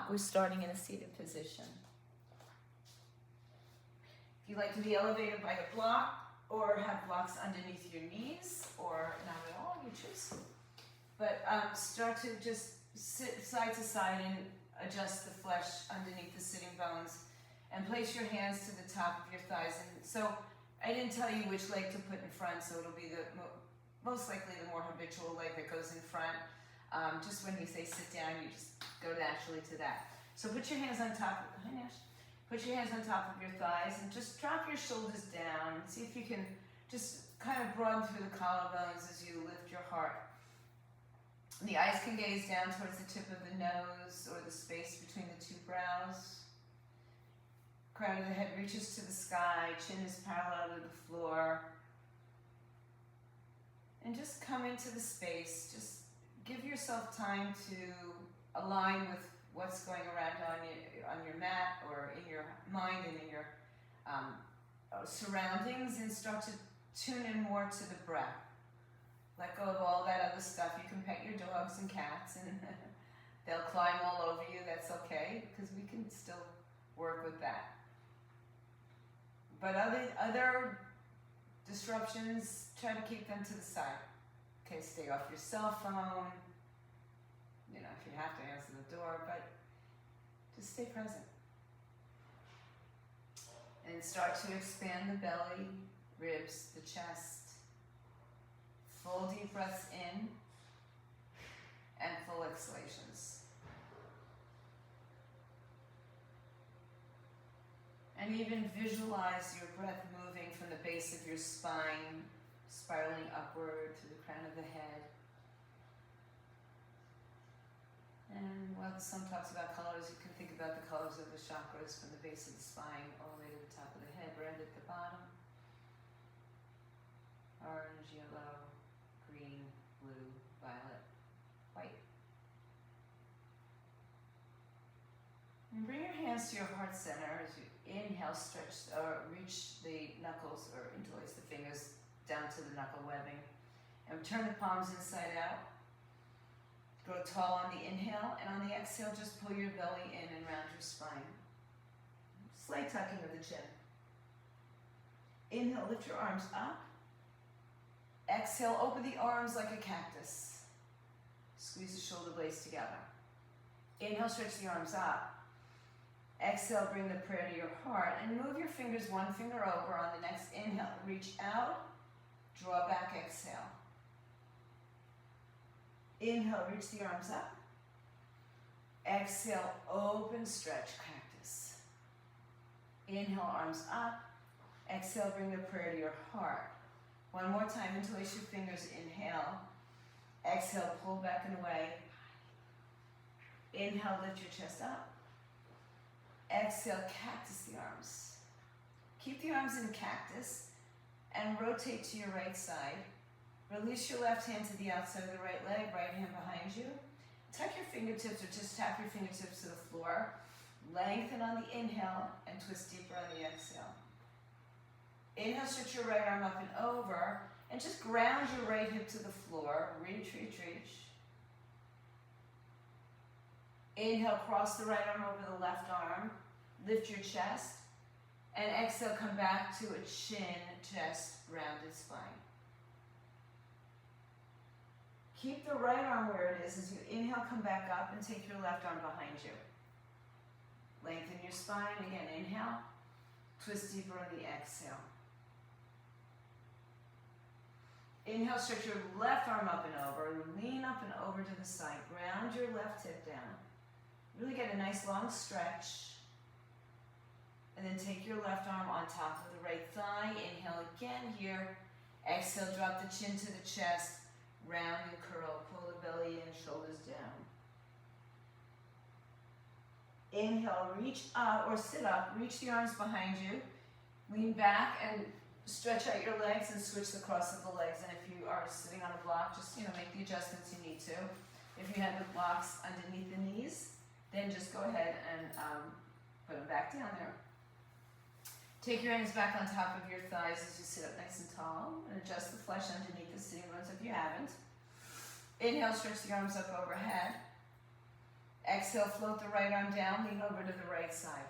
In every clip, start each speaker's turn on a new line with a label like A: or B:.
A: not, we're starting in a seated position. If you like to be elevated by a block or have blocks underneath your knees or not at all, you choose. But start to just sit side to side and adjust the flesh underneath the sitting bones and place your hands to the top of your thighs. And so I didn't tell you which leg to put in front, so it'll be the most likely the more habitual leg that goes in front. Just when you say sit down, you just go naturally to that. So put your hands on top of, hi Nash. Put your hands on top of your thighs and just drop your shoulders down. See if you can just kind of broaden through the collarbones as you lift your heart. The eyes can gaze down towards the tip of the nose or the space between the two brows. Crown of the head reaches to the sky, chin is parallel to the floor. And just come into the space. Just give yourself time to align with what's going around on your mat or in your mind and in your surroundings, and start to tune in more to the breath. Let go of all that other stuff. You can pet your dogs and cats and they'll climb all over you. That's okay, because we can still work with that. But other disruptions, try to keep them to the side. Okay, stay off your cell phone. You know, if you have to answer the door, but just stay present. And start to expand the belly, ribs, the chest. Full deep breaths in and full exhalations. And even visualize your breath moving from the base of your spine, spiraling upward to the crown of the head. And while the sun talks about colors, you can think about the colors of the chakras from the base of the spine all the way to the top of the head, red at the bottom, orange, yellow, green, blue, violet, white. And bring your hands to your heart center as you inhale, stretch or reach the knuckles or interlace the fingers down to the knuckle webbing. And turn the palms inside out. Grow tall on the inhale, and on the exhale, just pull your belly in and round your spine. Slight tucking of the chin. Inhale, lift your arms up. Exhale, open the arms like a cactus. Squeeze the shoulder blades together. Inhale, stretch the arms up. Exhale, bring the prayer to your heart and move your fingers one finger over on the next inhale. Reach out, draw back, exhale. Inhale, reach the arms up. Exhale, open, stretch, cactus. Inhale, arms up. Exhale, bring the prayer to your heart. One more time, interlace your fingers, inhale. Exhale, pull back and away. Inhale, lift your chest up. Exhale, cactus the arms. Keep the arms in cactus and rotate to your right side. Release your left hand to the outside of the right leg, right hand behind you. Tuck your fingertips or just tap your fingertips to the floor. Lengthen on the inhale and twist deeper on the exhale. Inhale, stretch your right arm up and over and just ground your right hip to the floor. Reach, reach, reach. Inhale, cross the right arm over the left arm. Lift your chest. And exhale, come back to a chin, chest, rounded spine. Keep the right arm where it is as you inhale, come back up and take your left arm behind you. Lengthen your spine. Again, inhale. Twist deeper on the exhale. Inhale, stretch your left arm up and over. Lean up and over to the side. Ground your left hip down. Really get a nice long stretch. And then take your left arm on top of the right thigh. Inhale again here. Exhale, drop the chin to the chest. Round and curl. Pull the belly in, shoulders down. Inhale, reach up or sit up. Reach the arms behind you. Lean back and stretch out your legs and switch the cross of the legs. And if you are sitting on a block, just make the adjustments you need to. If you have the blocks underneath the knees, then just go ahead and put them back down there. Take your hands back on top of your thighs as you sit up nice and tall, and adjust the flesh underneath the sitting bones if you haven't. Inhale, stretch the arms up overhead. Exhale, float the right arm down, lean over to the right side.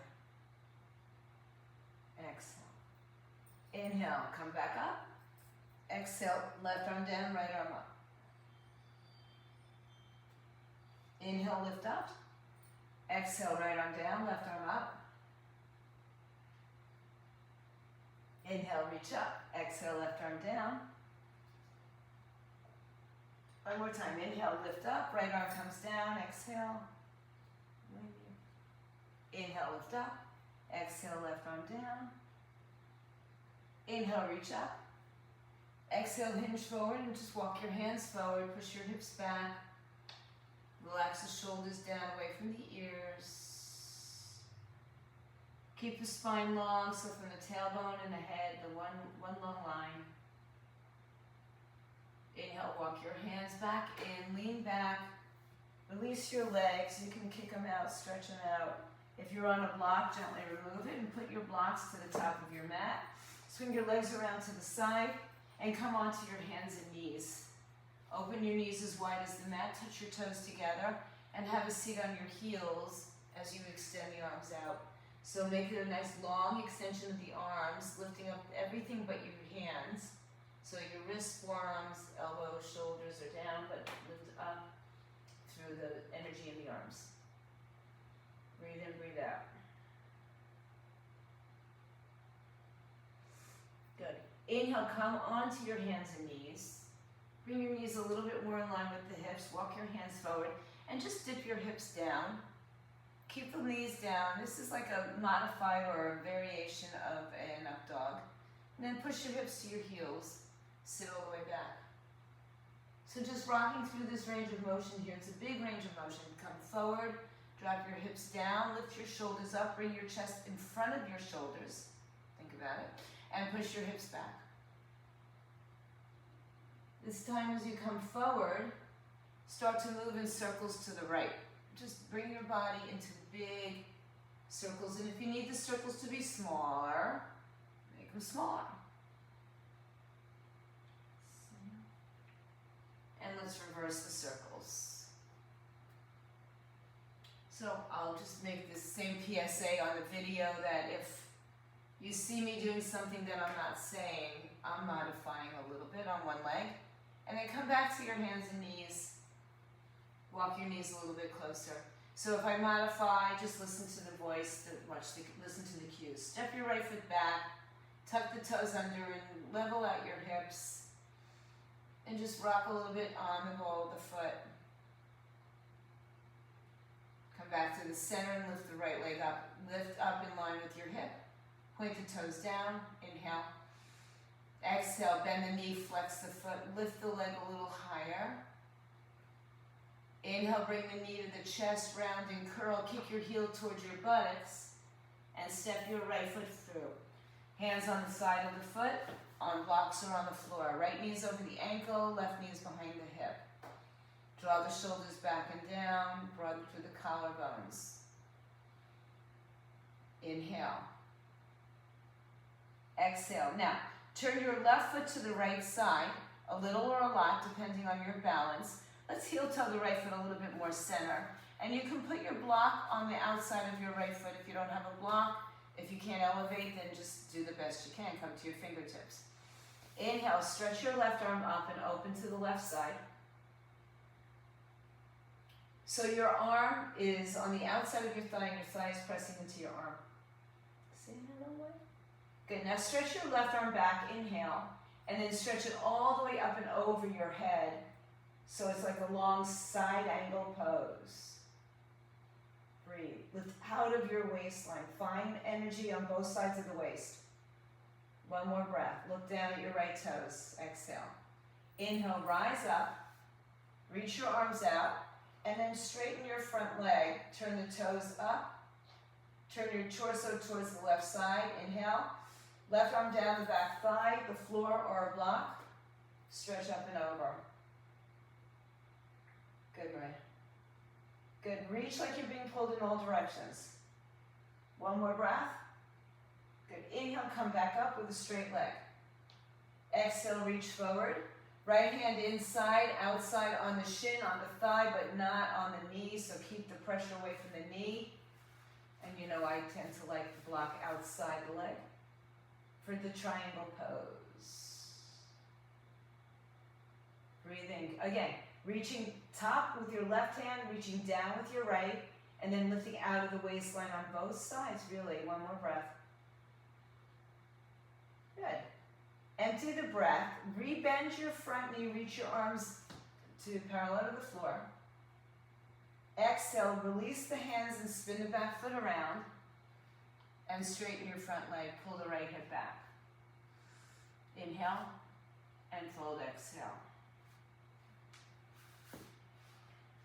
A: Exhale. Inhale, come back up. Exhale, left arm down, right arm up. Inhale, lift up. Exhale, right arm down, left arm up. Inhale, reach up. Exhale, left arm down. One more time. Inhale, lift up. Right arm comes down. Exhale. Inhale, lift up. Exhale, left arm down. Inhale, reach up. Exhale, hinge forward and just walk your hands forward. Push your hips back. Relax the shoulders down away from the ears. Keep the spine long, so from the tailbone and the head, the one long line. Inhale, walk your hands back in, lean back. Release your legs. You can kick them out, stretch them out. If you're on a block, gently remove it and put your blocks to the top of your mat. Swing your legs around to the side and come onto your hands and knees. Open your knees as wide as the mat, touch your toes together, and have a seat on your heels as you extend the arms out. So make it a nice long extension of the arms, lifting up everything but your hands. So your wrists, forearms, elbows, shoulders are down, but lift up through the energy in the arms. Breathe in, breathe out. Good. Inhale, come onto your hands and knees. Bring your knees a little bit more in line with the hips. Walk your hands forward and just dip your hips down. Keep the knees down. This is like a modified or a variation of an up dog. And then push your hips to your heels. Sit all the way back. So just rocking through this range of motion here. It's a big range of motion. Come forward, drop your hips down, lift your shoulders up, bring your chest in front of your shoulders. Think about it. And push your hips back. This time as you come forward, start to move in circles to the right. Just bring your body into big circles. And if you need the circles to be smaller, make them smaller. And let's reverse the circles. So I'll just make this same PSA on the video that if you see me doing something that I'm not saying, I'm modifying a little bit on one leg. And then come back to your hands and knees. Walk your knees a little bit closer. So if I modify, just listen to the voice, listen to the cues. Step your right foot back, tuck the toes under and level out your hips. And just rock a little bit on the ball of the foot. Come back to the center and lift the right leg up. Lift up in line with your hip. Point the toes down. Inhale. Exhale, bend the knee, flex the foot. Lift the leg a little higher. Inhale, bring the knee to the chest, round and curl. Kick your heel towards your buttocks. And step your right foot through. Hands on the side of the foot. On blocks or on the floor. Right knee is over the ankle, left knee is behind the hip. Draw the shoulders back and down, broaden through the collarbones. Inhale. Exhale. Now, turn your left foot to the right side, a little or a lot, depending on your balance. Let's heel toe the right foot a little bit more center. And you can put your block on the outside of your right foot if you don't have a block. If you can't elevate, then just do the best you can. Come to your fingertips. Inhale, stretch your left arm up and open to the left side. So your arm is on the outside of your thigh and your thigh is pressing into your arm. See that way? Good, now stretch your left arm back, inhale, and then stretch it all the way up and over your head. So it's like a long side angle pose. Breathe. Lift out of your waistline. Find energy on both sides of the waist. One more breath. Look down at your right toes. Exhale. Inhale, rise up. Reach your arms out. And then straighten your front leg. Turn the toes up. Turn your torso towards the left side. Inhale. Left arm down the back thigh, the floor or a block. Stretch up and over. Good, Maria. Good. Reach like you're being pulled in all directions. One more breath. Good. Inhale, come back up with a straight leg. Exhale, reach forward. Right hand inside, outside on the shin, on the thigh, but not on the knee, so keep the pressure away from the knee. And you know I tend to like to block outside the leg for the triangle pose. Breathing, again, reaching top with your left hand, reaching down with your right, and then lifting out of the waistline on both sides, really. One more breath. Good. Empty the breath, rebend your front knee, reach your arms to parallel to the floor. Exhale, release the hands and spin the back foot around. And straighten your front leg, pull the right hip back. Inhale and fold, exhale.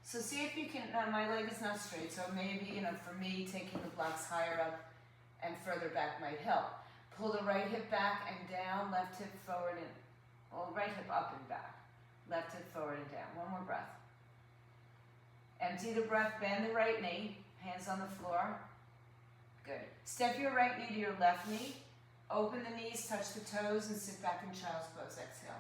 A: So see if you can, my leg is not straight, so maybe, for me, taking the blocks higher up and further back might help. Pull the right hip back and down, left hip forward and, right hip up and back. Left hip forward and down. One more breath. Empty the breath, bend the right knee, hands on the floor. Good. Step your right knee to your left knee. Open the knees, touch the toes, and sit back in child's pose. Exhale.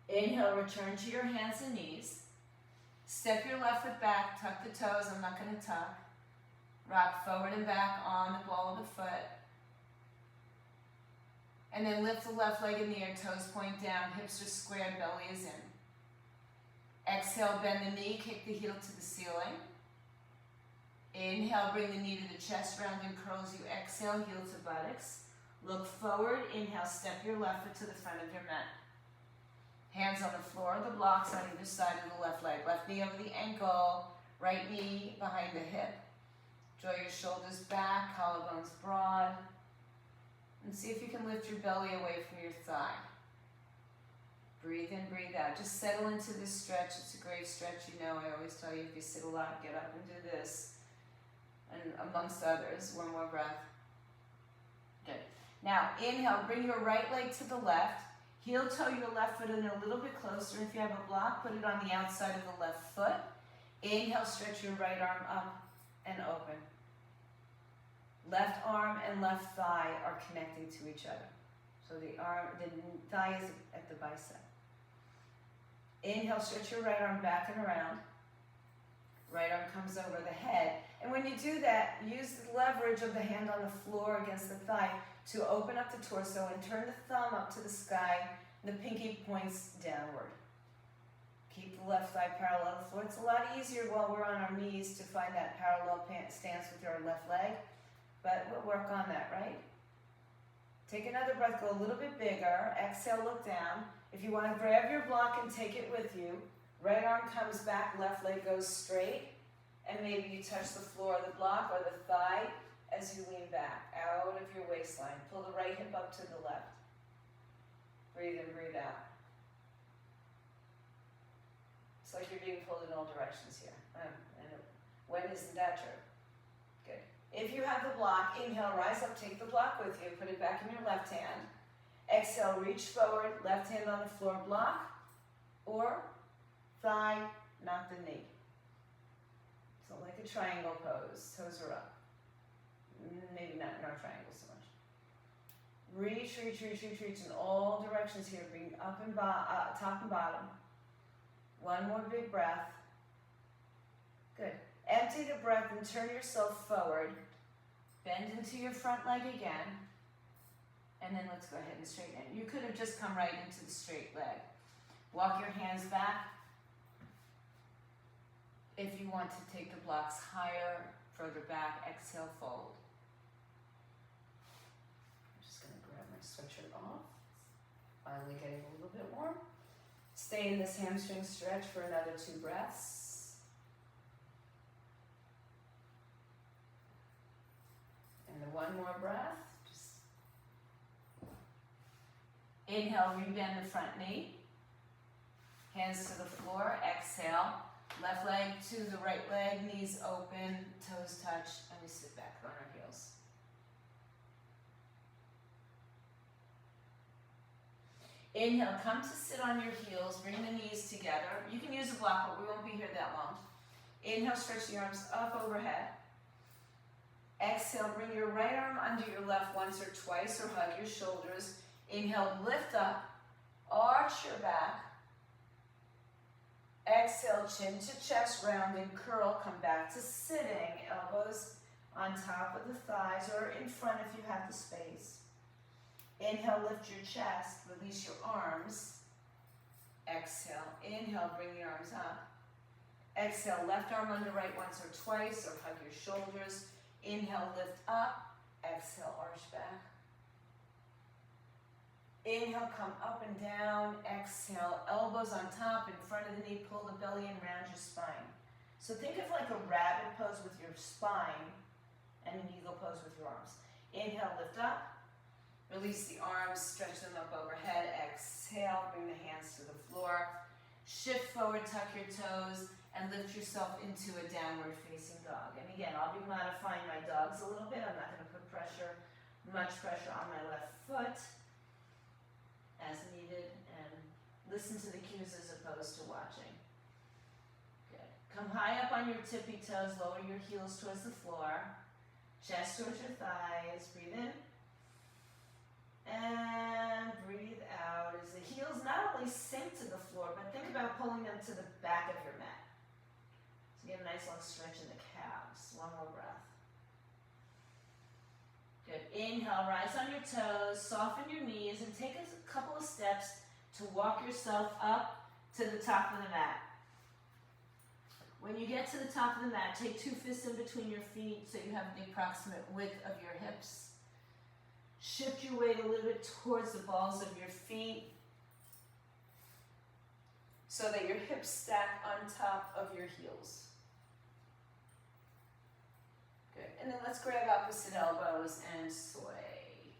A: Inhale, return to your hands and knees. Step your left foot back, tuck the toes. I'm not going to tuck. Rock forward and back on the ball of the foot. And then lift the left leg in the air, toes point down, hips are squared, belly is in. Exhale, bend the knee, kick the heel to the ceiling. Inhale, bring the knee to the chest, round and curls. You exhale, heel to buttocks. Look forward, inhale, step your left foot to the front of your mat. Hands on the floor, the blocks on either side of the left leg. Left knee over the ankle, right knee behind the hip. Draw your shoulders back, collarbones broad. And see if you can lift your belly away from your thigh. Breathe in, breathe out. Just settle into this stretch. It's a great stretch. I always tell you if you sit a lot, get up and do this. And amongst others, one more breath. Good. Now, inhale, bring your right leg to the left. Heel toe your left foot in a little bit closer. If you have a block, put it on the outside of the left foot. Inhale, stretch your right arm up and open. Left arm and left thigh are connecting to each other. So the thigh is at the bicep. Inhale, stretch your right arm back and around. Right arm comes over the head. And when you do that, use the leverage of the hand on the floor against the thigh to open up the torso and turn the thumb up to the sky and the pinky points downward. Keep the left thigh parallel to the floor. It's a lot easier while we're on our knees to find that parallel stance with our left leg, but we'll work on that, right? Take another breath, go a little bit bigger. Exhale, look down. If you want to grab your block and take it with you, right arm comes back, left leg goes straight, and maybe you touch the floor of the block or the thigh as you lean back, out of your waistline. Pull the right hip up to the left. Breathe in, breathe out. It's like you're being pulled in all directions here. And when isn't that true? Good. If you have the block, inhale, rise up, take the block with you, put it back in your left hand. Exhale, reach forward, left hand on the floor, block, or thigh, not the knee. So like a triangle pose, toes are up. Maybe not in our triangle so much. Reach, reach, reach, reach, reach in all directions here. Bring up and top and bottom. One more big breath. Good. Empty the breath and turn yourself forward. Bend into your front leg again. And then let's go ahead and straighten it. You could have just come right into the straight leg. Walk your hands back. If you want to take the blocks higher, further back, exhale, fold. I'm just going to grab my sweatshirt off. Finally getting a little bit warm. Stay in this hamstring stretch for another 2 breaths. And then one more breath. Just inhale, rebend the front knee. Hands to the floor. Exhale. Left leg to the right leg, knees open, toes touch, and we sit back on our heels. Inhale, come to sit on your heels, bring the knees together. You can use a block, but we won't be here that long. Inhale, stretch the arms up overhead. Exhale, bring your right arm under your left once or twice, or hug your shoulders. Inhale, lift up, arch your back. Exhale, chin to chest, round and curl. Come back to sitting, elbows on top of the thighs or in front if you have the space. Inhale, lift your chest, release your arms. Exhale, inhale, bring the arms up. Exhale, left arm under right once or twice, or hug your shoulders. Inhale, lift up. Exhale, arch back. Inhale, come up and down. Exhale, elbows on top, in front of the knee, pull the belly in, round your spine. So think of like a rabbit pose with your spine and an eagle pose with your arms. Inhale, lift up. Release the arms, stretch them up overhead. Exhale, bring the hands to the floor. Shift forward, tuck your toes, and lift yourself into a downward facing dog. And again, I'll be modifying my dogs a little bit. I'm not going to put much pressure on my left foot as needed, and listen to the cues as opposed to watching. Good. Come high up on your tippy toes, lower your heels towards the floor, chest towards your thighs. Breathe in and breathe out as the heels not only sink to the floor, but think about pulling them to the back of your mat. So get a nice long stretch in the calves. One more breath. Good. Inhale, rise on your toes, soften your knees, and take a couple of steps to walk yourself up to the top of the mat. When you get to the top of the mat, take 2 fists in between your feet so you have the approximate width of your hips. Shift your weight a little bit towards the balls of your feet so that your hips stack on top of your heels. Good. And then let's grab opposite elbows and sway.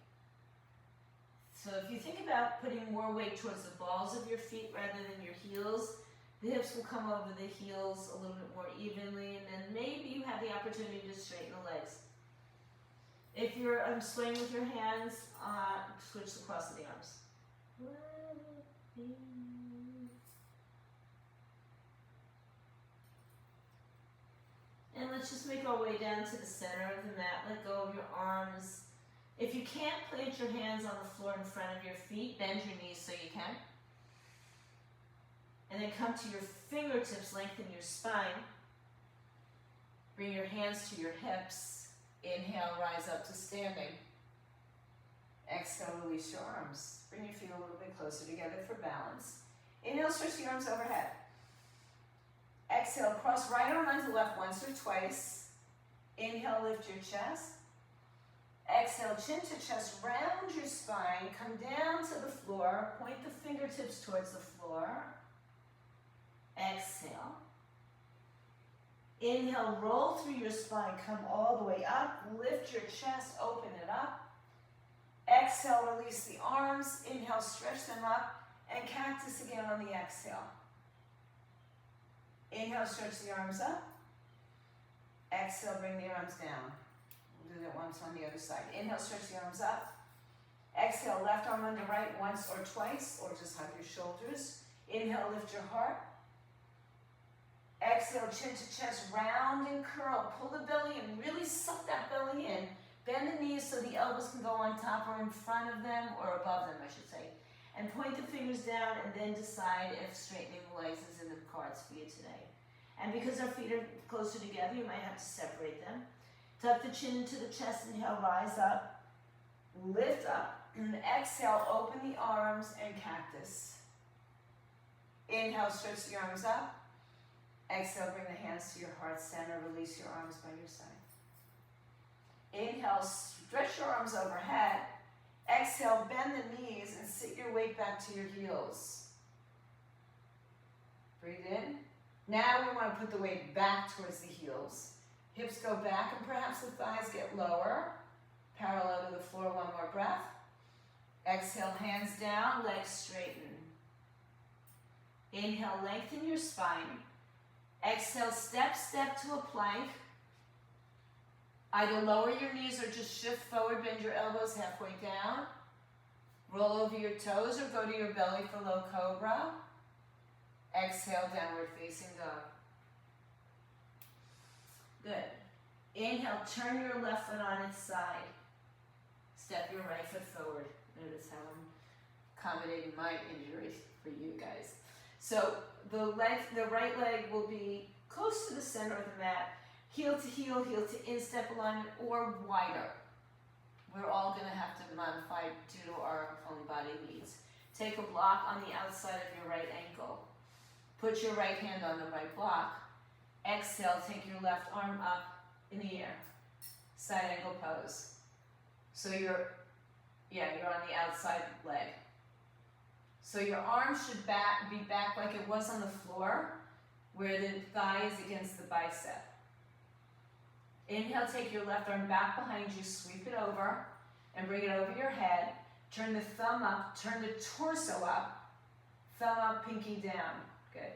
A: So if you think about putting more weight towards the balls of your feet rather than your heels, the hips will come over the heels a little bit more evenly, and then maybe you have the opportunity to straighten the legs. If you're swaying with your hands, switch across to the arms. And let's just make our way down to the center of the mat. Let go of your arms. If you can't plant your hands on the floor in front of your feet, bend your knees so you can. And then come to your fingertips, lengthen your spine. Bring your hands to your hips. Inhale, rise up to standing. Exhale, release your arms. Bring your feet a little bit closer together for balance. Inhale, stretch the arms overhead. Exhale, cross right arm onto left once or twice. Inhale, lift your chest. Exhale, chin to chest, round your spine. Come down to the floor. Point the fingertips towards the floor. Exhale. Inhale, roll through your spine, come all the way up, lift your chest, open it up. Exhale, release the arms. Inhale, stretch them up, and cactus again on the exhale. Inhale, stretch the arms up. Exhale, bring the arms down. We'll do that once on the other side. Inhale, stretch the arms up. Exhale, left arm under right once or twice, or just hug your shoulders. Inhale, lift your heart. Exhale, chin to chest, round and curl. Pull the belly in, really suck that belly in. Bend the knees so the elbows can go on top or in front of them, or above them, I should say. And point the fingers down, and then decide if straightening the legs is in the cards for you today. And because our feet are closer together, you might have to separate them. Tuck the chin into the chest, inhale, rise up. Lift up, and exhale, open the arms and cactus. Inhale, stretch the arms up. Exhale, bring the hands to your heart center. Release your arms by your side. Inhale, stretch your arms overhead. Exhale, bend the knees and sit your weight back to your heels. Breathe in. Now we want to put the weight back towards the heels. Hips go back and perhaps the thighs get lower. Parallel to the floor, one more breath. Exhale, hands down, legs straighten. Inhale, lengthen your spine. Exhale, step to a plank. Either lower your knees or just shift forward, bend your elbows halfway down. Roll over your toes or go to your belly for low cobra. Exhale, downward facing dog. Good. Inhale, turn your left foot on its side. Step your right foot forward. Notice how I'm accommodating my injury for you guys. So the right leg will be close to the center of the mat, heel to instep alignment, or wider. We're all going to have to modify due to our own body needs. Take a block on the outside of your right ankle. Put your right hand on the right block. Exhale, take your left arm up in the air. Side angle pose. So you're on the outside leg. So your arm should be back like it was on the floor, where the thigh is against the bicep. Inhale, take your left arm back behind you, sweep it over, and bring it over your head. Turn the thumb up, turn the torso up, thumb up, pinky down. Good.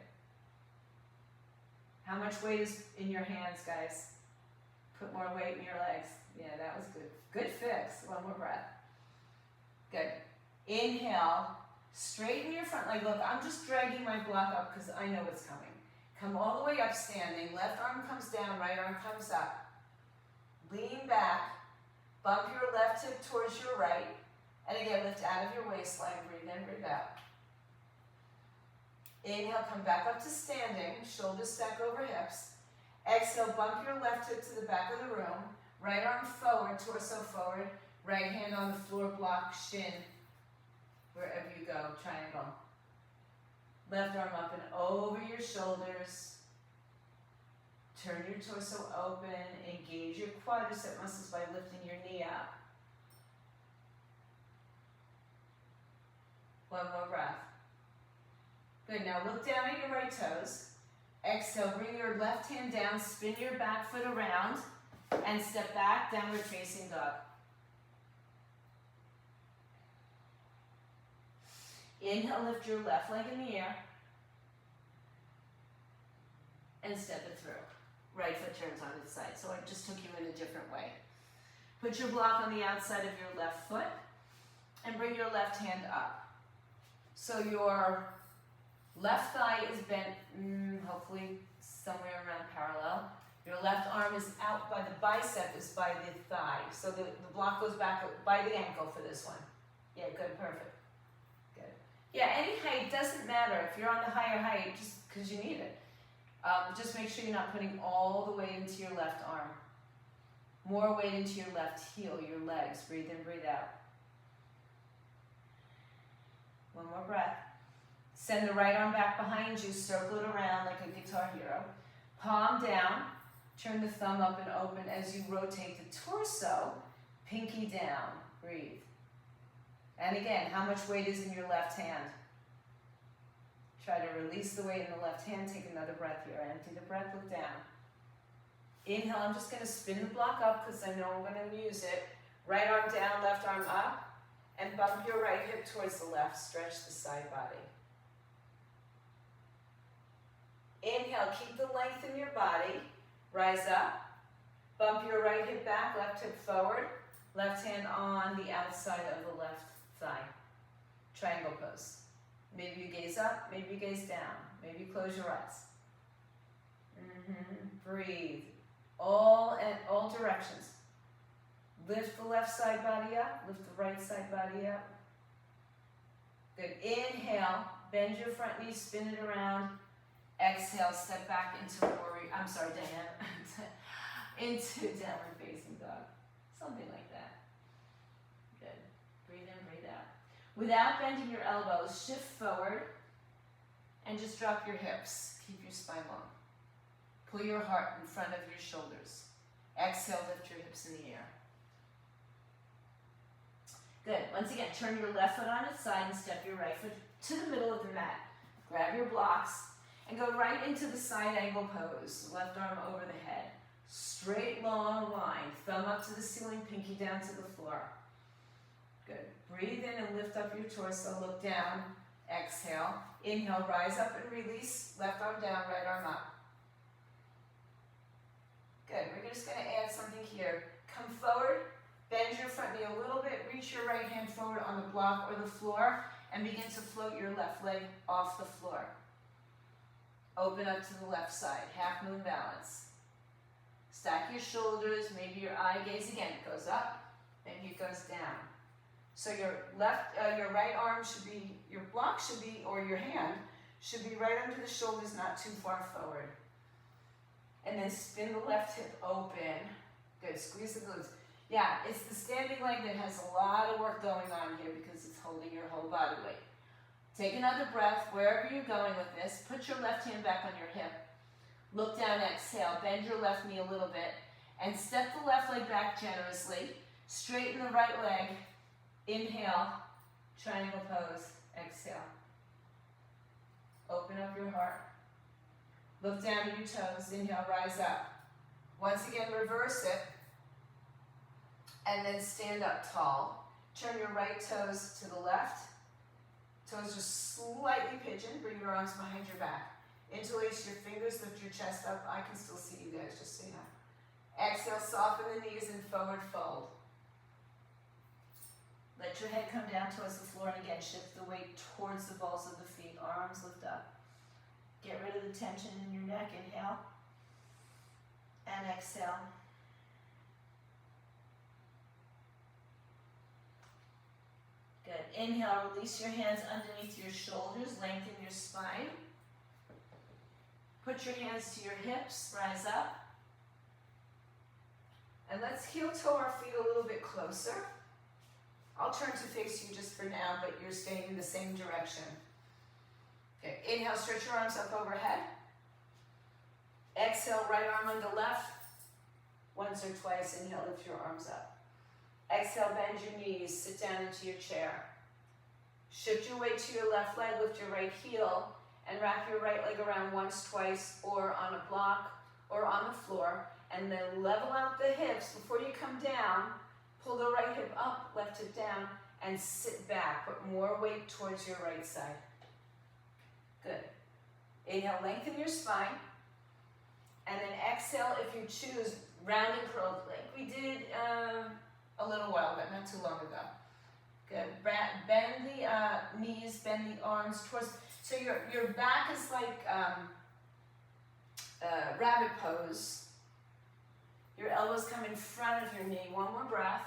A: How much weight is in your hands, guys? Put more weight in your legs. Yeah, that was good. Good fix. One more breath. Good. Inhale, straighten your front leg. Look, I'm just dragging my block up because I know it's coming. Come all the way up standing. Left arm comes down, right arm comes up. Lean back. Bump your left hip towards your right. And again, lift out of your waistline. Breathe in, breathe out. Inhale, come back up to standing. Shoulders stack over hips. Exhale, bump your left hip to the back of the room. Right arm forward, torso forward. Right hand on the floor, block, shin. Wherever you go, triangle. Left arm up and over your shoulders. Turn your torso open. Engage your quadricep muscles by lifting your knee up. One more breath. Good, now look down at your right toes. Exhale, bring your left hand down, spin your back foot around, and step back, downward facing dog. Inhale, lift your left leg in the air, and step it through. Right foot turns on its side, so I just took you in a different way. Put your block on the outside of your left foot, and bring your left hand up. So your left thigh is bent, hopefully somewhere around parallel. Your left arm is out by the bicep, is by the thigh. So the block goes back by the ankle for this one. Yeah, good, perfect. Good. Yeah, any height doesn't matter. If you're on the higher height, just because you need it. Just make sure you're not putting all the weight into your left arm. More weight into your left heel, your legs. Breathe in, breathe out. One more breath. Send the right arm back behind you, circle it around like a guitar hero. Palm down, turn the thumb up and open as you rotate the torso, pinky down, breathe. And again, how much weight is in your left hand? Try to release the weight in the left hand, take another breath here. Empty the breath, look down. Inhale, I'm just gonna spin the block up because I know I'm gonna use it. Right arm down, left arm up, and bump your right hip towards the left, stretch the side body. Inhale, keep the length in your body. Rise up. Bump your right hip back, left hip forward. Left hand on the outside of the left thigh. Triangle pose. Maybe you gaze up, maybe you gaze down. Maybe you close your eyes. Breathe. All directions. Lift the left side body up. Lift the right side body up. Good. Inhale. Bend your front knee, spin it around. Exhale, step back into warrior, into downward facing dog. Something like that. Good. Breathe in, breathe out. Without bending your elbows, shift forward and just drop your hips. Keep your spine long. Pull your heart in front of your shoulders. Exhale, lift your hips in the air. Good. Once again, turn your left foot on its side and step your right foot to the middle of the mat. Grab your blocks. And go right into the side angle pose. Left arm over the head. Straight, long line. Thumb up to the ceiling, pinky down to the floor. Good. Breathe in and lift up your torso. Look down. Exhale. Inhale, rise up and release. Left arm down, right arm up. Good. We're just going to add something here. Come forward. Bend your front knee a little bit. Reach your right hand forward on the block or the floor. And begin to float your left leg off the floor. Open up to the left side, half moon balance. Stack your shoulders, maybe your eye gaze again goes up, maybe it goes down. So your right arm should be, your block should be, or your hand should be right under the shoulders, not too far forward. And then spin the left hip open. Good, squeeze the glutes. Yeah, it's the standing leg that has a lot of work going on here because it's holding your whole body weight. Take another breath, wherever you're going with this. Put your left hand back on your hip. Look down, exhale, bend your left knee a little bit, and step the left leg back generously. Straighten the right leg. Inhale, triangle pose, exhale. Open up your heart. Look down to your toes, inhale, rise up. Once again, reverse it. And then stand up tall. Turn your right toes to the left. Toes just slightly pigeon. Bring your arms behind your back. Interlace your fingers, lift your chest up. I can still see you guys, just so you know. Exhale, soften the knees and forward fold. Let your head come down towards the floor, and again, shift the weight towards the balls of the feet. Arms lift up. Get rid of the tension in your neck. Inhale. And exhale. Good. Inhale, release your hands underneath your shoulders, lengthen your spine. Put your hands to your hips, rise up. And let's heel toe our feet a little bit closer. I'll turn to face you just for now, but you're staying in the same direction. Okay, inhale, stretch your arms up overhead. Exhale, right arm on the left. Once or twice, inhale, lift your arms up. Exhale, bend your knees, sit down into your chair. Shift your weight to your left leg, lift your right heel, and wrap your right leg around once, twice, or on a block, or on the floor, and then level out the hips. Before you come down, pull the right hip up, left hip down, and sit back. Put more weight towards your right side. Good. Inhale, lengthen your spine. And then exhale, if you choose, round and curled like we did a little while ago, not too long ago. Good. Bend the knees, bend the arms towards, so your back is like rabbit pose. Your elbows come in front of your knee. One more breath.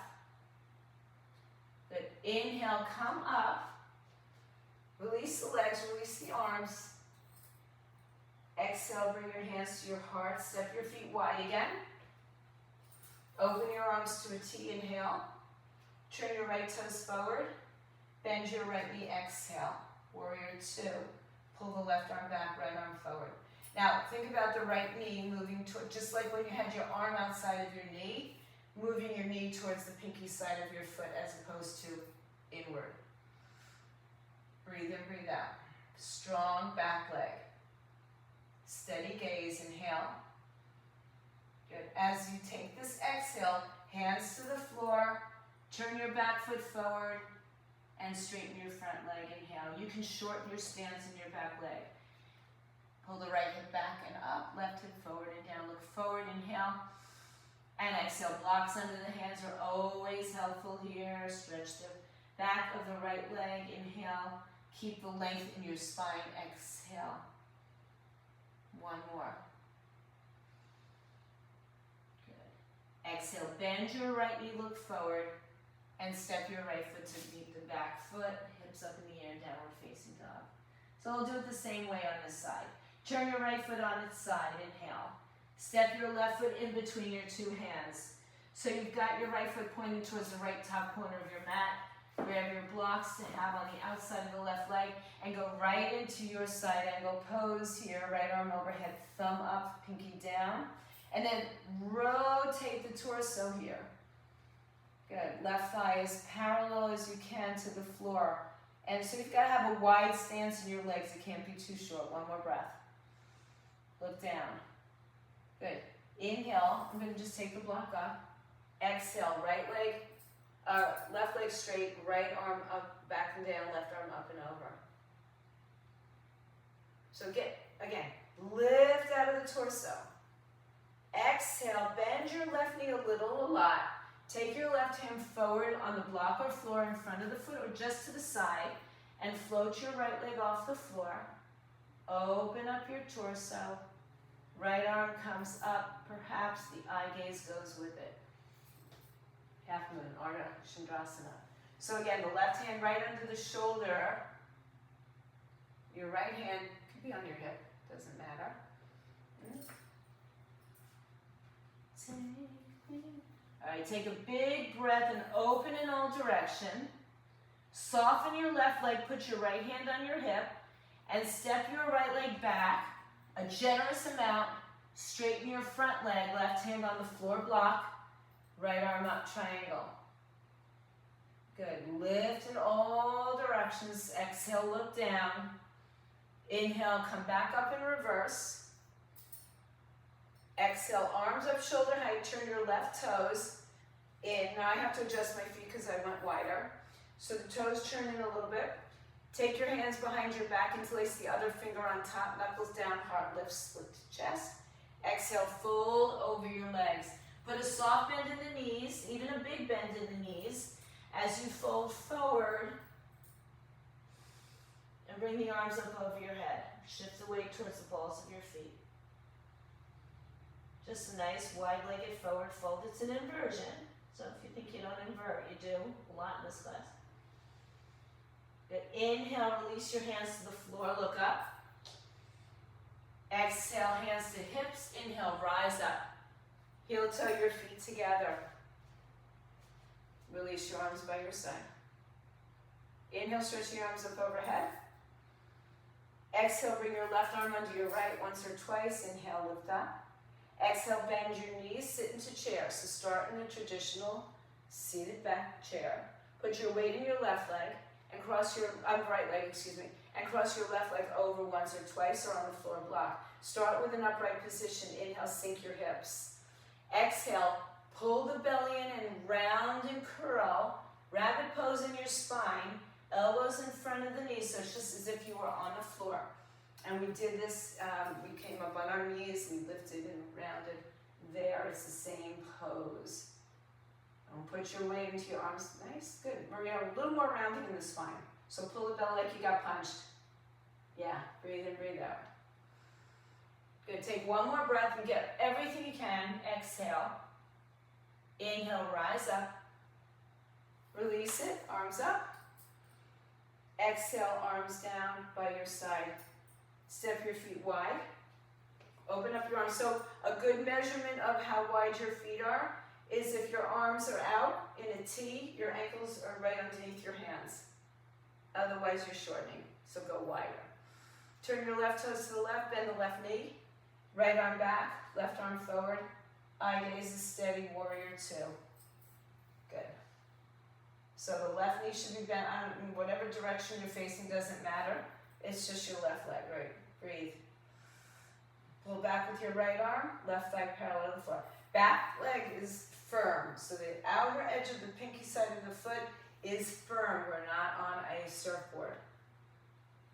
A: Good. Inhale, come up. Release the legs, release the arms. Exhale, bring your hands to your heart. Step your feet wide again. Open your arms to a T, inhale. Turn your right toes forward. Bend your right knee, exhale. Warrior two. Pull the left arm back, right arm forward. Now, think about the right knee moving toward, just like when you had your arm outside of your knee, moving your knee towards the pinky side of your foot as opposed to inward. Breathe in, breathe out. Strong back leg. Steady gaze, inhale. Good. As you take this exhale, hands to the floor, turn your back foot forward, and straighten your front leg, inhale. You can shorten your stance in your back leg. Pull the right hip back and up, left hip forward and down. Look forward, inhale, and exhale. Blocks under the hands are always helpful here. Stretch the back of the right leg, inhale. Keep the length in your spine, exhale. One more. Good. Exhale, bend your right knee, look forward, and step your right foot to meet the back foot, hips up in the air, downward facing dog. So I'll do it the same way on this side. Turn your right foot on its side, inhale. Step your left foot in between your two hands. So you've got your right foot pointing towards the right top corner of your mat. Grab your blocks to have on the outside of the left leg and go right into your side angle pose here. Right arm overhead, thumb up, pinky down. And then rotate the torso here. Good. Left thigh as parallel as you can to the floor. And so you've got to have a wide stance in your legs. It can't be too short. One more breath. Look down. Good. Inhale. I'm going to just take the block up. Exhale. Right leg, left leg straight. Right arm up, back and down. Left arm up and over. So again, lift out of the torso. Exhale. Bend your left knee a lot. Take your left hand forward on the block or floor in front of the foot or just to the side and float your right leg off the floor. Open up your torso. Right arm comes up. Perhaps the eye gaze goes with it. Half moon, Ardha Chandrasana. So again, the left hand right under the shoulder. Your right hand could be on your hip, doesn't matter. All right, take a big breath and open in all directions. Soften your left leg, put your right hand on your hip, and step your right leg back a generous amount. Straighten your front leg, left hand on the floor block, right arm up, triangle. Good. Lift in all directions. Exhale, look down. Inhale, come back up in reverse. Exhale, arms up, shoulder height. Turn your left toes in. Now I have to adjust my feet because I went wider. So the toes turn in a little bit. Take your hands behind your back, interlace the other finger on top, knuckles down, heart lifts, split to chest. Exhale, fold over your legs. Put a soft bend in the knees, even a big bend in the knees, as you fold forward. And bring the arms up over your head. Shift the weight towards the balls of your feet. Just a nice wide-legged forward fold. It's an inversion. So if you think you don't invert, you do a lot in this class. Good. Inhale, release your hands to the floor, look up. Exhale, hands to hips. Inhale, rise up. Heel toe your feet together. Release your arms by your side. Inhale, stretch your arms up overhead. Exhale, bring your left arm under your right once or twice. Inhale, lift up. Exhale, bend your knees, sit into chair. So start in a traditional seated back chair. Put your weight in your left leg and cross your, right leg, and cross your left leg over once or twice or on the floor block. Start with an upright position. Inhale, sink your hips. Exhale, pull the belly in and round and curl. Rabbit pose in your spine. Elbows in front of the knees, so it's just as if you were on the floor. And we did this, we came up on our knees, we lifted and rounded. There, it's the same pose. And put your weight into your arms. Nice, good. Maria, a little more rounding in the spine. So pull the belly like you got punched. Yeah, breathe in, breathe out. Good, take one more breath and get everything you can. Exhale. Inhale, rise up. Release it, arms up. Exhale, arms down by your side. Step your feet wide. Open up your arms. So a good measurement of how wide your feet are is if your arms are out in a T, your ankles are right underneath your hands. Otherwise, you're shortening. So go wider. Turn your left toes to the left, bend the left knee. Right arm back, left arm forward. Eye gaze is steady, warrior two. Good. So the left knee should be bent in whatever direction you're facing, doesn't matter. It's just your left leg, right? Breathe. Pull back with your right arm, left thigh parallel to the floor. Back leg is firm, so the outer edge of the pinky side of the foot is firm. We're not on a surfboard.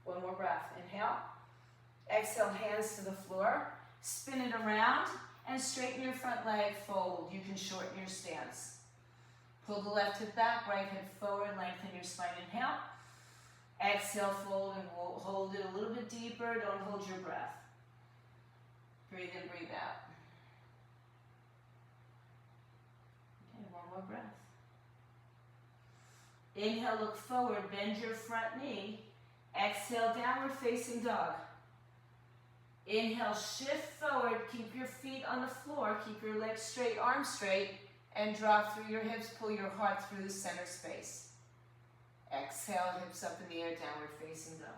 A: One more breath. Inhale. Exhale, hands to the floor. Spin it around and straighten your front leg, fold. You can shorten your stance. Pull the left hip back, right hip forward, lengthen your spine. Inhale. Exhale, fold and hold it a little bit deeper. Don't hold your breath. Breathe in, breathe out. Okay, one more breath. Inhale, look forward, bend your front knee. Exhale, downward facing dog. Inhale, shift forward, keep your feet on the floor, keep your legs straight, arms straight, and drop through your hips, pull your heart through the center space. Exhale, hips up in the air, downward facing dog.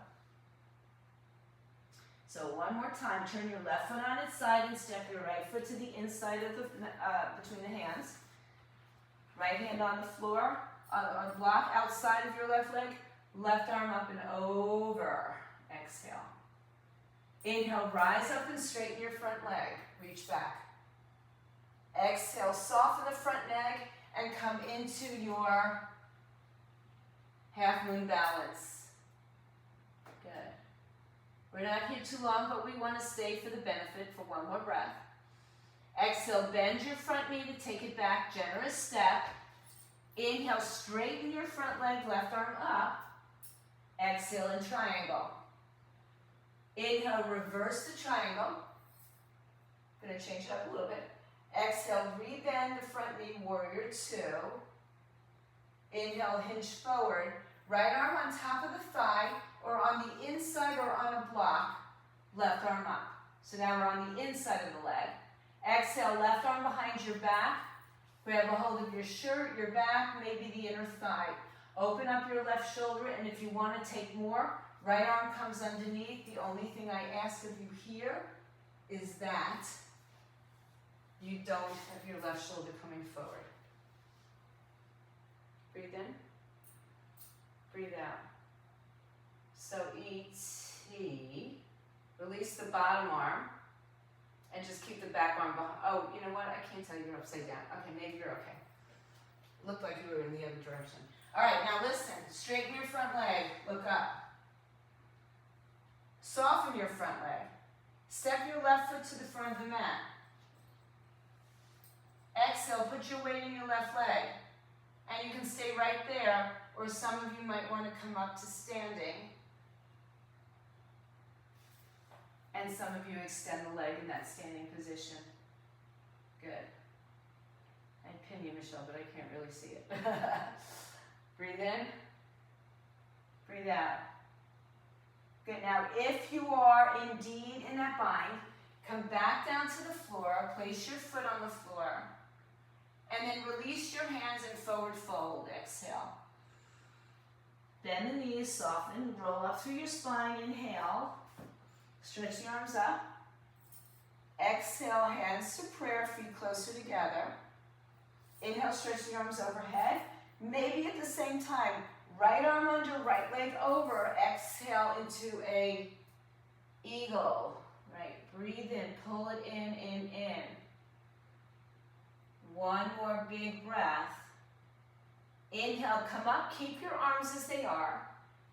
A: So one more time, turn your left foot on its side and step your right foot to the inside of the, between the hands. Right hand on the floor, on block outside of your left leg, left arm up and over. Exhale. Inhale, rise up and straighten your front leg. Reach back. Exhale, soften the front neck and come into your half moon balance. Good. We're not here too long, but we want to stay for the benefit for one more breath. Exhale, bend your front knee to take it back, generous step. Inhale, straighten your front leg, left arm up. Exhale in triangle. Inhale, reverse the triangle. I'm going to change it up a little bit. Exhale, rebend the front knee, warrior two. Inhale, hinge forward. Right arm on top of the thigh or on the inside or on a block. Left arm up. So now we're on the inside of the leg. Exhale, left arm behind your back. Grab a hold of your shirt, your back, maybe the inner thigh. Open up your left shoulder, and if you want to take more, right arm comes underneath. The only thing I ask of you here is that you don't have your left shoulder coming forward. Breathe in. Breathe out. So E-T. Release the bottom arm. And just keep the back arm behind. Oh, you know what? I can't tell you're upside down. Okay, maybe you're okay. Looked like you were in the other direction. All right, now listen. Straighten your front leg. Look up. Soften your front leg. Step your left foot to the front of the mat. Exhale, put your weight in your left leg. And you can stay right there, or some of you might want to come up to standing. And some of you extend the leg in that standing position. Good. I'd pin you, Michelle, but I can't really see it. Breathe in. Breathe out. Good. Now, if you are indeed in that bind, come back down to the floor. Place your foot on the floor. And then release your hands and forward fold. Exhale. Bend the knees, soften, roll up through your spine. Inhale. Stretch the arms up. Exhale, hands to prayer, feet closer together. Inhale, stretch the arms overhead. Maybe at the same time, right arm under, right leg over. Exhale into a eagle. Right, breathe in, pull it in. One more big breath. Inhale, come up, keep your arms as they are.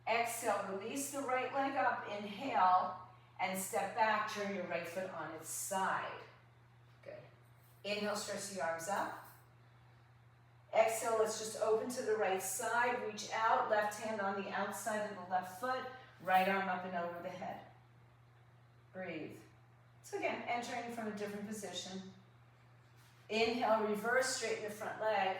A: Exhale, release the right leg up. Inhale. And step back, turn your right foot on its side. Good. Inhale, stretch the arms up. Exhale, let's just open to the right side. Reach out, left hand on the outside of the left foot. Right arm up and over the head. Breathe. So again, entering from a different position. Inhale, reverse, straighten the front leg.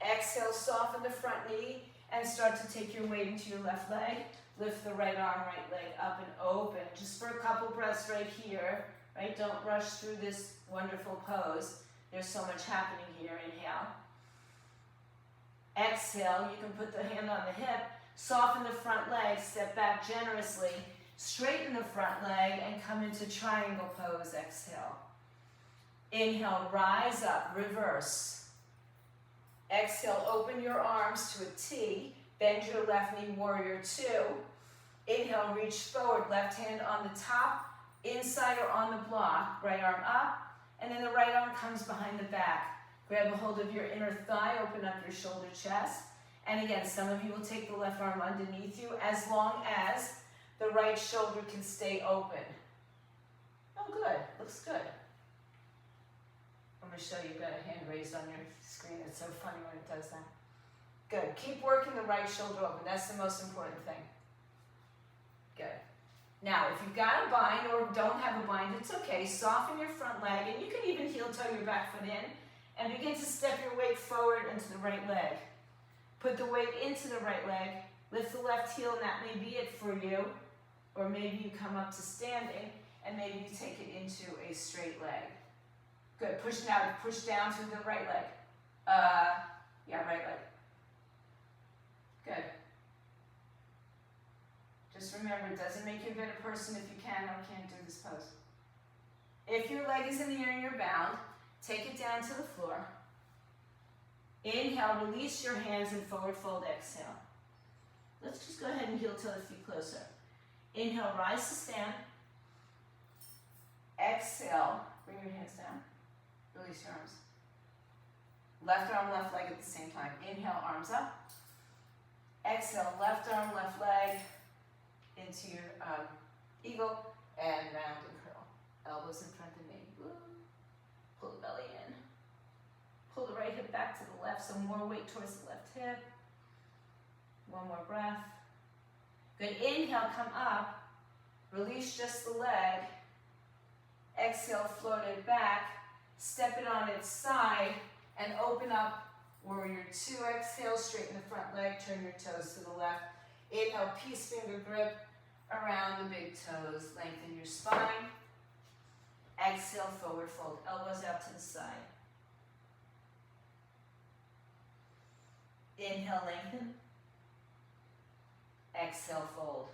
A: Exhale, soften the front knee and start to take your weight into your left leg. Lift the right arm, right leg up and open. Just for a couple breaths right here, right? Don't rush through this wonderful pose. There's so much happening here. Inhale. Exhale, you can put the hand on the hip, soften the front leg, step back generously, straighten the front leg and come into triangle pose. Exhale. Inhale, rise up, reverse. Exhale, open your arms to a T. Bend your left knee, warrior two. Inhale, reach forward, left hand on the top, inside or on the block, right arm up, and then the right arm comes behind the back. Grab a hold of your inner thigh, open up your shoulder chest. And again, some of you will take the left arm underneath you as long as the right shoulder can stay open. Oh, good, looks good. I'm gonna show you, got a hand raised on your screen. It's so funny when it does that. Good. Keep working the right shoulder open. That's the most important thing. Good. Now, if you've got a bind or don't have a bind, it's okay. Soften your front leg, and you can even heel-toe your back foot in, and begin to step your weight forward into the right leg. Put the weight into the right leg. Lift the left heel, and that may be it for you. Or maybe you come up to standing, and maybe you take it into a straight leg. Good. Push down through the right leg. Right leg. Good. Just remember, it doesn't make you a better person if you can or can't do this pose. If your leg is in the air and you're bound, take it down to the floor. Inhale, release your hands and forward fold, exhale. Let's just go ahead and heel toe the feet closer. Inhale, rise to stand. Exhale, bring your hands down. Release your arms. Left arm, left leg at the same time. Inhale, arms up. Exhale, left arm, left leg into your eagle and round and curl. Elbows in front of the knee. Woo. Pull the belly in. Pull the right hip back to the left, so more weight towards the left hip. One more breath. Good. Inhale, come up. Release just the leg. Exhale, float it back. Step it on its side and open up Warrior 2, exhale, straighten the front leg, turn your toes to the left. Inhale, peace finger grip around the big toes, lengthen your spine. Exhale, forward fold, elbows out to the side. Inhale, lengthen. Exhale, fold.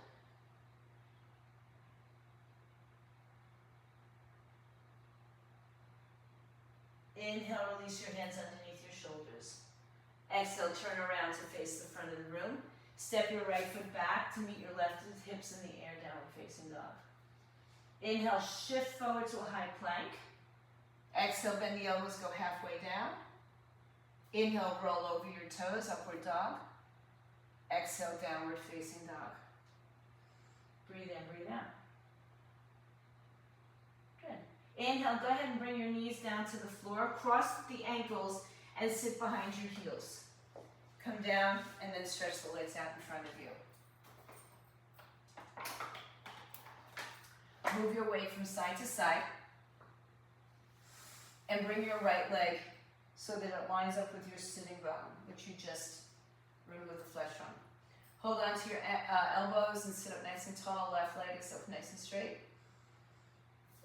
A: Inhale, release your hands underneath your shoulders. Exhale, turn around to face the front of the room. Step your right foot back to meet your left hips in the air, downward facing dog. Inhale, shift forward to a high plank. Exhale, bend the elbows, go halfway down. Inhale, roll over your toes, upward dog. Exhale, downward facing dog. Breathe in, breathe out. Good. Inhale, go ahead and bring your knees down to the floor. Cross the ankles and sit behind your heels. Come down and then stretch the legs out in front of you. Move your weight from side to side. And bring your right leg so that it lines up with your sitting bone, which you just removed the flesh from. Hold on to your elbows and sit up nice and tall. Left leg is up nice and straight.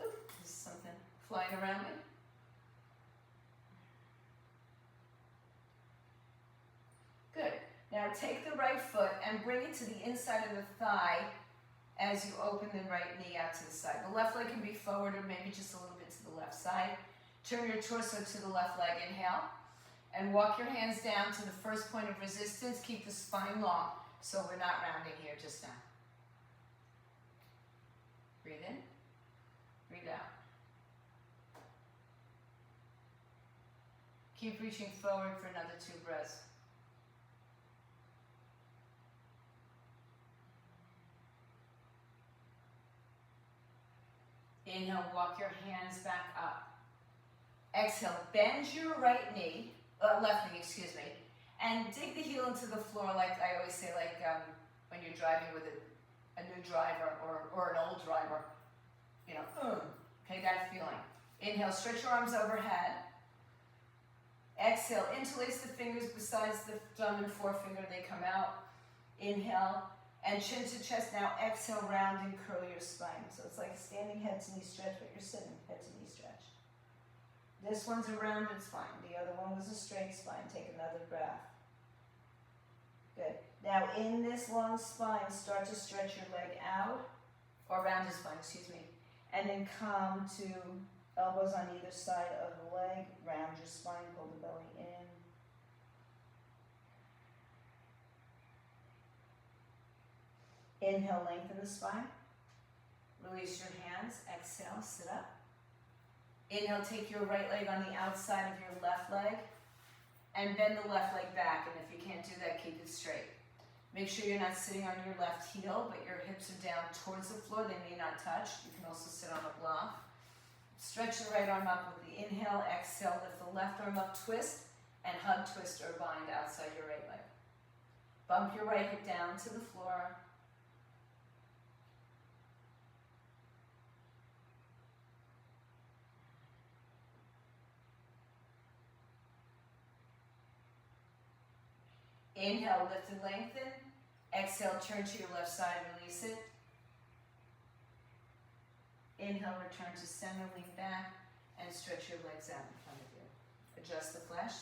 A: Ooh, this is something flying around me. Good. Now take the right foot and bring it to the inside of the thigh as you open the right knee out to the side. The left leg can be forward or maybe just a little bit to the left side. Turn your torso to the left leg, inhale. And walk your hands down to the first point of resistance. Keep the spine long, so we're not rounding here just now. Breathe in, breathe out. Keep reaching forward for another 2 breaths. Inhale, walk your hands back up. Exhale, bend your right knee, left knee, excuse me, and dig the heel into the floor like I always say, like when you're driving with a new driver or an old driver, you know, okay, that feeling. Inhale, stretch your arms overhead. Exhale, interlace the fingers besides the thumb and forefinger, they come out. Inhale, and chin to chest. Now exhale, round and curl your spine. So it's like a standing head to knee stretch, but you're sitting head to knee stretch. This one's a rounded spine. The other one was a straight spine. Take another breath. Good. Now in this long spine, start to stretch your leg out, or rounded spine, excuse me. And then come to elbows on either side of the leg. Round your spine, pull the belly in. Inhale, lengthen the spine. Release your hands. Exhale, sit up. Inhale, take your right leg on the outside of your left leg and bend the left leg back. And if you can't do that, keep it straight. Make sure you're not sitting on your left heel, but your hips are down towards the floor. They may not touch. You can also sit on a block. Stretch the right arm up with the inhale. Exhale, lift the left arm up, twist, and hug, twist, or bind outside your right leg. Bump your right hip down to the floor. Inhale, lift and lengthen. Exhale, turn to your left side, release it. Inhale, return to center, lean back, and stretch your legs out in front of you. Adjust the flesh.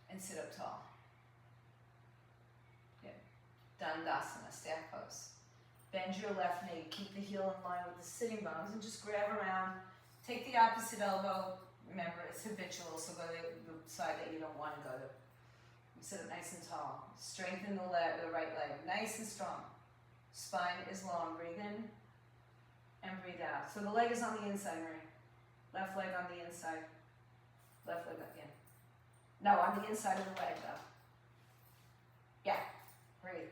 A: And sit up tall. Good. Dandasana, staff pose. Bend your left knee. Keep the heel in line with the sitting bones and just grab around. Take the opposite elbow. Remember, it's habitual, so go to the side that you don't want to go to. Sit up nice and tall. Strengthen the right leg, nice and strong. Spine is long. Breathe in and breathe out. So the leg is on the inside, Marie. Left leg on the inside. Left leg up, yeah. No, on the inside of the leg, though. Yeah. Breathe.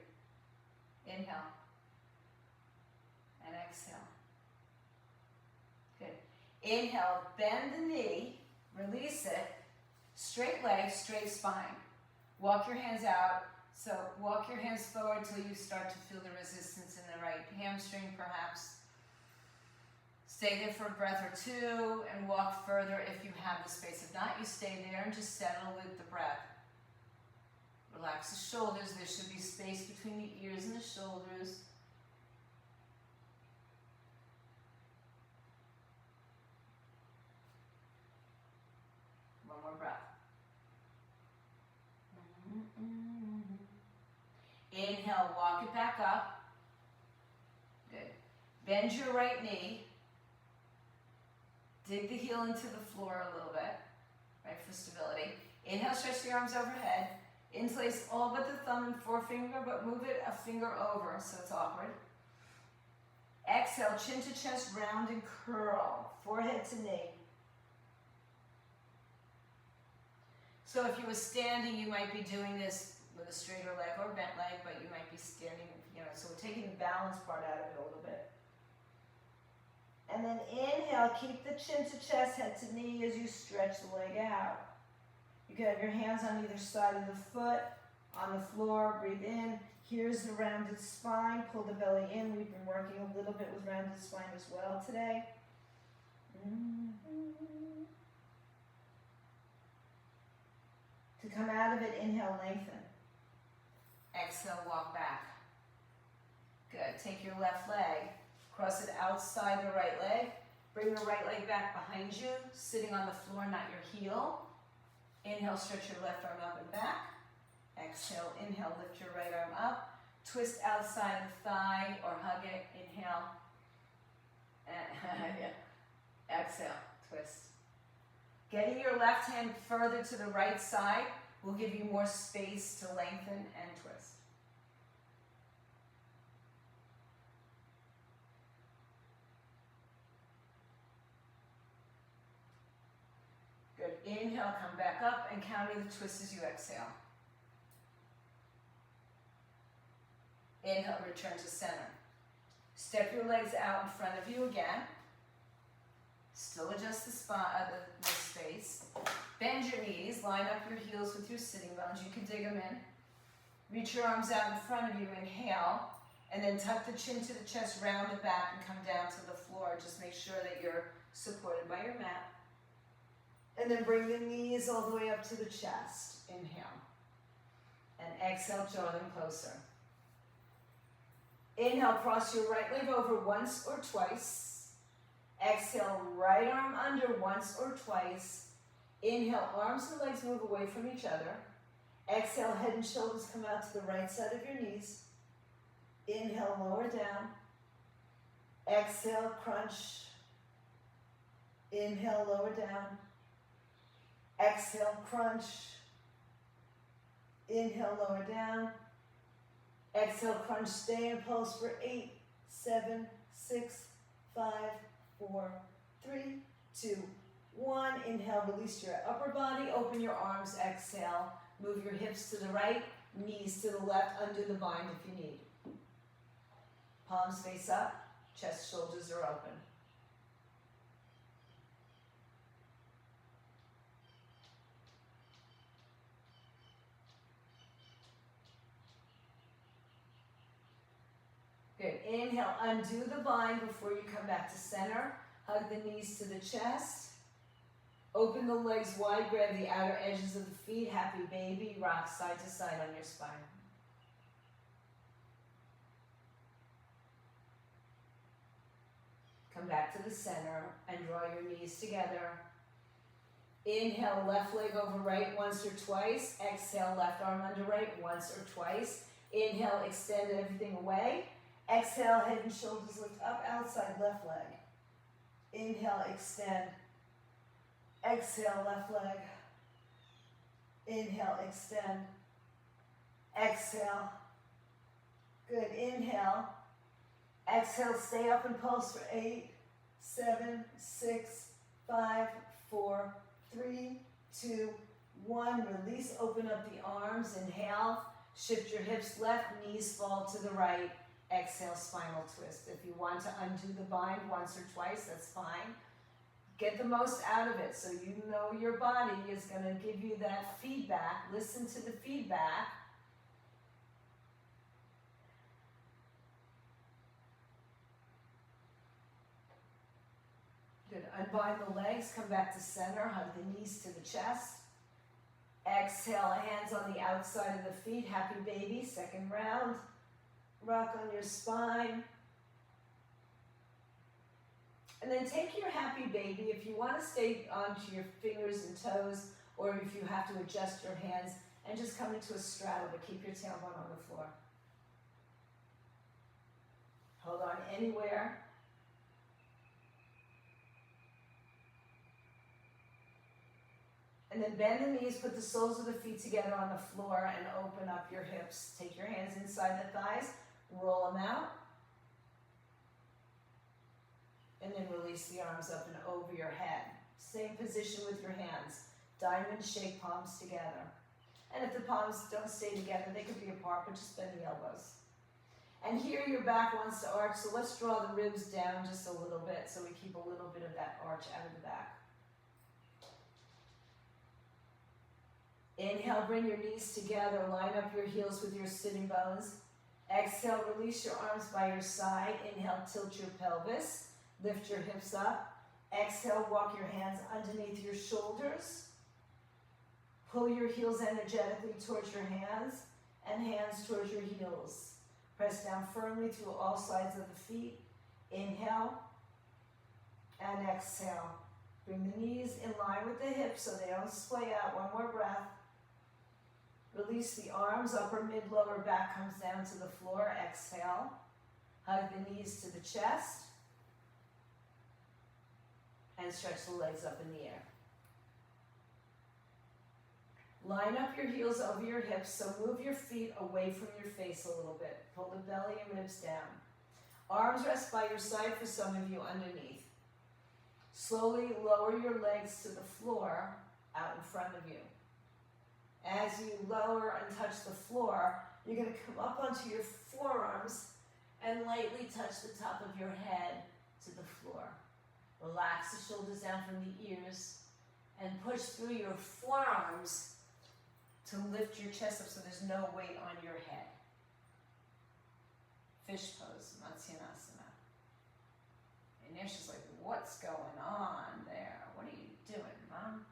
A: Inhale. And exhale. Good. Inhale, bend the knee, release it. Straight leg, straight spine. Walk your hands out. So walk your hands forward till you start to feel the resistance in the right hamstring, perhaps. Stay there for a breath or two and walk further if you have the space. If not, you stay there and just settle with the breath. Relax the shoulders. There should be space between the ears and the shoulders. One more breath. Inhale, walk it back up. Good. Bend your right knee. Dig the heel into the floor a little bit, right, for stability. Inhale, stretch the arms overhead. Interlace all but the thumb and forefinger, but move it a finger over so it's awkward. Exhale, chin to chest, round and curl. Forehead to knee. So if you were standing, you might be doing this with a straighter leg or bent leg, but you might be standing, so we're taking the balance part out of it a little bit. And then inhale, keep the chin to chest, head to knee as you stretch the leg out. You can have your hands on either side of the foot, on the floor, breathe in. Here's the rounded spine, pull the belly in. We've been working a little bit with rounded spine as well today. To come out of it, inhale, lengthen. Exhale, walk back. Good, take your left leg. Cross it outside the right leg. Bring the right leg back behind you, sitting on the floor, not your heel. Inhale, stretch your left arm up and back. Exhale, inhale, lift your right arm up. Twist outside the thigh or hug it. Inhale. Exhale, twist. Getting your left hand further to the right side will give you more space to lengthen and twist. Good. Inhale, come back up and counter the twist as you exhale. Inhale, return to center. Step your legs out in front of you again. Still adjust the space. Bend your knees, line up your heels with your sitting bones. You can dig them in. Reach your arms out in front of you, inhale, and then tuck the chin to the chest, round it back and come down to the floor. Just make sure that you're supported by your mat. And then bring the knees all the way up to the chest. Inhale. And exhale, draw them closer. Inhale, cross your right leg over once or twice. Exhale, right arm under once or twice. Inhale, arms and legs move away from each other. Exhale, head and shoulders come out to the right side of your knees. Inhale, lower down. Exhale, crunch. Inhale, lower down. Exhale, crunch. Inhale, lower down. Exhale, crunch, stay in pulse for 8, 7, 6, 5, 4, 3, 2, 1. Inhale, release your upper body, open your arms, exhale. Move your hips to the right, knees to the left, under the bind if you need. Palms face up, chest, shoulders are open. Good. Inhale, undo the bind before you come back to center. Hug the knees to the chest. Open the legs wide, grab the outer edges of the feet. Happy baby, rock side to side on your spine. Come back to the center and draw your knees together. Inhale, left leg over right once or twice. Exhale, left arm under right once or twice. Inhale, extend everything away. Exhale, head and shoulders lift up, outside left leg. Inhale, extend. Exhale, left leg. Inhale, extend. Exhale. Good, inhale. Exhale, stay up and pulse for 8, 7, 6, 5, 4, 3, 2, 1. Release, open up the arms, inhale. Shift your hips left, knees fall to the right. Exhale, spinal twist. If you want to undo the bind once or twice, that's fine. Get the most out of it so you know your body is going to give you that feedback. Listen to the feedback. Good. Unbind the legs, come back to center, hug the knees to the chest. Exhale, hands on the outside of the feet, happy baby, second round. Rock on your spine. And then take your happy baby, if you want to stay onto your fingers and toes, or if you have to adjust your hands, and just come into a straddle, but keep your tailbone on the floor. Hold on anywhere. And then bend the knees, put the soles of the feet together on the floor and open up your hips. Take your hands inside the thighs, roll them out. And then release the arms up and over your head. Same position with your hands. Diamond shake palms together. And if the palms don't stay together, they could be apart, but just bend the elbows. And here your back wants to arch, so let's draw the ribs down just a little bit so we keep a little bit of that arch out of the back. Inhale, bring your knees together, line up your heels with your sitting bones. Exhale, release your arms by your side. Inhale, tilt your pelvis, lift your hips up. Exhale, walk your hands underneath your shoulders. Pull your heels energetically towards your hands and hands towards your heels. Press down firmly through all sides of the feet. Inhale and exhale. Bring the knees in line with the hips so they don't splay out. One more breath. Release the arms, upper, mid, lower back comes down to the floor. Exhale. Hug the knees to the chest. And stretch the legs up in the air. Line up your heels over your hips, so move your feet away from your face a little bit. Pull the belly and ribs down. Arms rest by your side for some of you underneath. Slowly lower your legs to the floor out in front of you. As you lower and touch the floor, you're going to come up onto your forearms and lightly touch the top of your head to the floor. Relax the shoulders down from the ears and push through your forearms to lift your chest up so there's no weight on your head. Fish pose, Matsyenasana. And Nisha's like, what's going on there? What are you doing, Mom?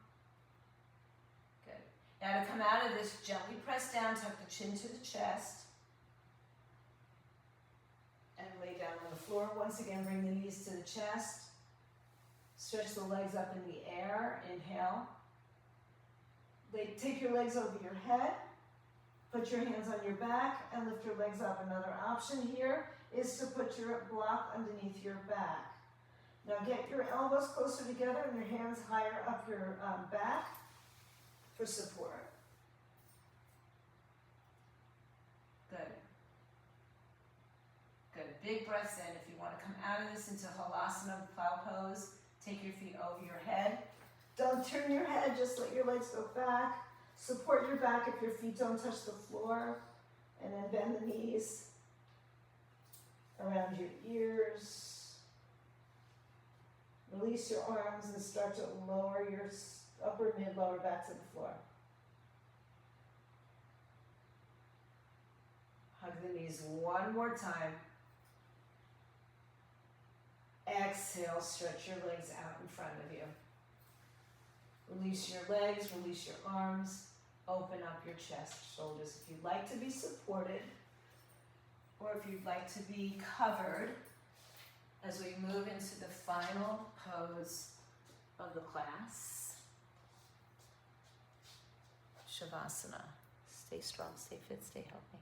A: Good. Now to come out of this, gently press down, tuck the chin to the chest. And lay down on the floor. Once again, bring the knees to the chest. Stretch the legs up in the air. Inhale. Take your legs over your head. Put your hands on your back and lift your legs up. Another option here is to put your block underneath your back. Now get your elbows closer together and your hands higher up your back for support. Good. Good. Big breaths in. If you want to come out of this into Halasana, plow pose, take your feet over your head. Don't turn your head, just let your legs go back. Support your back if your feet don't touch the floor. And then bend the knees around your ears. Release your arms and start to lower your upper, mid, lower back to the floor. Hug the knees one more time. Exhale, stretch your legs out in front of you. Release your legs, release your arms, open up your chest, shoulders. If you'd like to be supported, or if you'd like to be covered, as we move into the final pose of the class, Shavasana. Stay strong, stay fit, stay healthy.